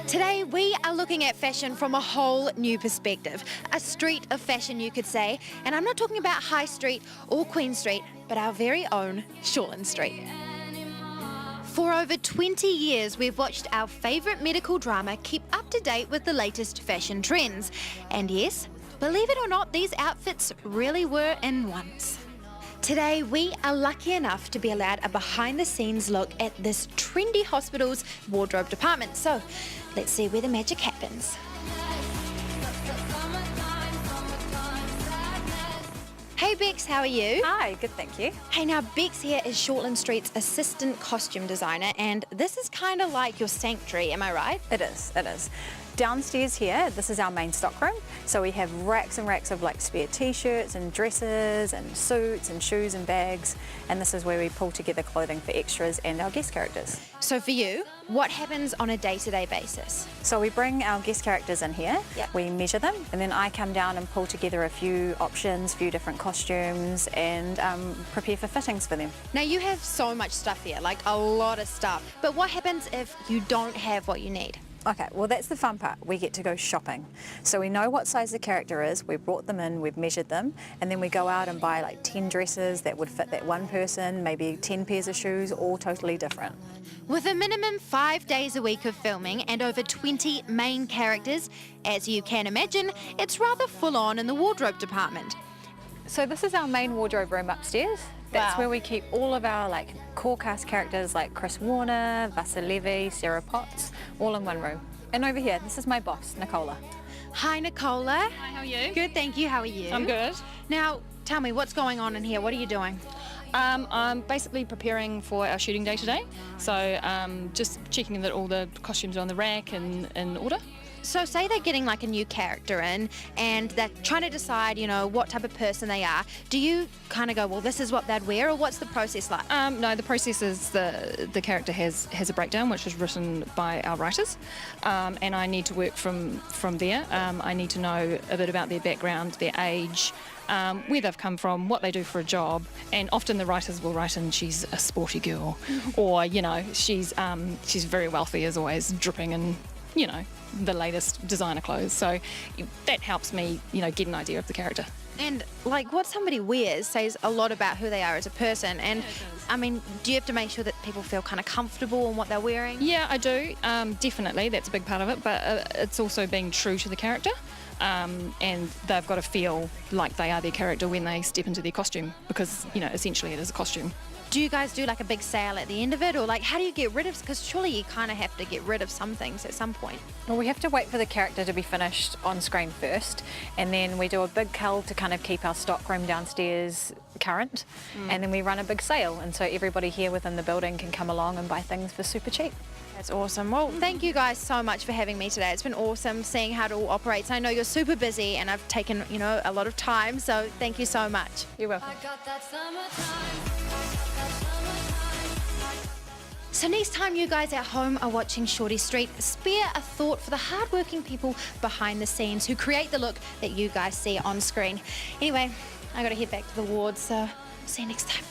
Today we are looking at fashion from a whole new perspective, a street of fashion you could say, and I'm not talking about High Street or Queen Street, but our very own Shortland Street. For over 20 years we've watched our favourite medical drama keep up to date with the latest fashion trends, and yes, believe it or not, these outfits really were in once. Today, we are lucky enough to be allowed a behind-the-scenes look at this trendy hospital's wardrobe department. So, let's see where the magic happens. Hey Bex, how are you? Hi, good, thank you. Hey, now Bex here is Shortland Street's assistant costume designer, and this is kind of like your sanctuary, am I right? It is. Downstairs here, this is our main stockroom. So we have racks and racks of like spare t-shirts and dresses and suits and shoes and bags. And this is where we pull together clothing for extras and our guest characters. So for you, what happens on a day-to-day basis? So we bring our guest characters in here, Yep. We measure them, and then I come down and pull together a few options, a few different costumes, and prepare for fittings for them. Now you have so much stuff here, like a lot of stuff. But what happens if you don't have what you need? Okay, well that's the fun part. We get to go shopping. So we know what size the character is, we brought them in, we've measured them, and then we go out and buy like 10 dresses that would fit that one person, maybe 10 pairs of shoes, all totally different. With a minimum 5 days a week of filming and over 20 main characters, as you can imagine, it's rather full on in the wardrobe department. So this is our main wardrobe room upstairs. That's Wow. where we keep all of our like core cast characters like Chris Warner, Vasilevi, Sarah Potts, all in one room. And over here, this is my boss, Nicola. Hi Nicola. Hi, how are you? Good, thank you. How are you? I'm good. Now, tell me, what's going on in here? What are you doing? I'm basically preparing for our shooting day today. So just checking that all the costumes are on the rack and in order. So say they're getting like a new character in and they're trying to decide, you know, what type of person they are. Do you kind of go, well, this is what they'd wear, or what's the process like? No, the process is the character has a breakdown which is written by our writers, and I need to work from there. I need to know a bit about their background, their age, where they've come from, what they do for a job, and often the writers will write in she's a sporty girl, or you know she's very wealthy, as always, dripping in you know the latest designer clothes. So that helps me get an idea of the character. And like what somebody wears says a lot about who they are as a person. And Yeah, it does. I mean, do you have to make sure that people feel kind of comfortable in what they're wearing? Yeah, I do. Definitely, that's a big part of it. But it's also being true to the character, and they've got to feel like they are their character when they step into their costume, because essentially it is a costume. Do you guys do like a big sale at the end of it, or like how do you get rid of? Because surely you kind of have to get rid of some things at some point. Well, we have to wait for the character to be finished on screen first, and then we do a big cull to kind of keep our stockroom downstairs current, and then we run a big sale, and so everybody here within the building can come along and buy things for super cheap. That's awesome. Well, thank you guys so much for having me today. It's been awesome seeing how it all operates. I know you're super busy and I've taken, a lot of time, so thank you so much. You're welcome. So next time you guys at home are watching Shorty Street, spare a thought for the hardworking people behind the scenes who create the look that you guys see on screen. Anyway, I gotta head back to the ward, so see you next time.